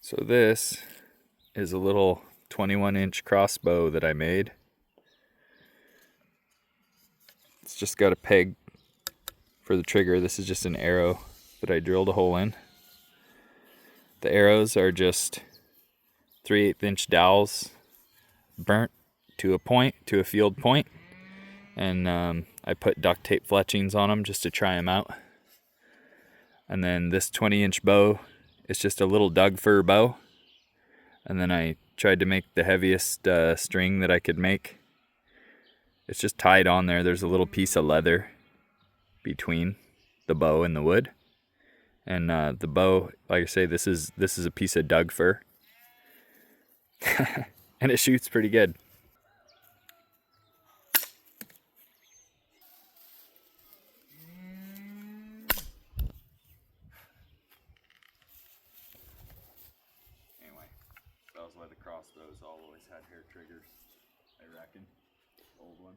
So this is a little 21-inch crossbow that I made. It's just got a peg for the trigger. This is just an arrow that I drilled a hole in. The arrows are just 3/8 inch dowels, burnt to a point, to a field point. And I put duct tape fletchings on them just to try them out. And then this 20-inch bow is just a little Doug fir bow. And then I tried to make the heaviest string that I could make. It's just tied on there. There's a little piece of leather between the bow and the wood. And the bow, like I say, this is a piece of Doug fir. And it shoots pretty good. Anyway, that was why the crossbows always had hair triggers, I reckon. Old one.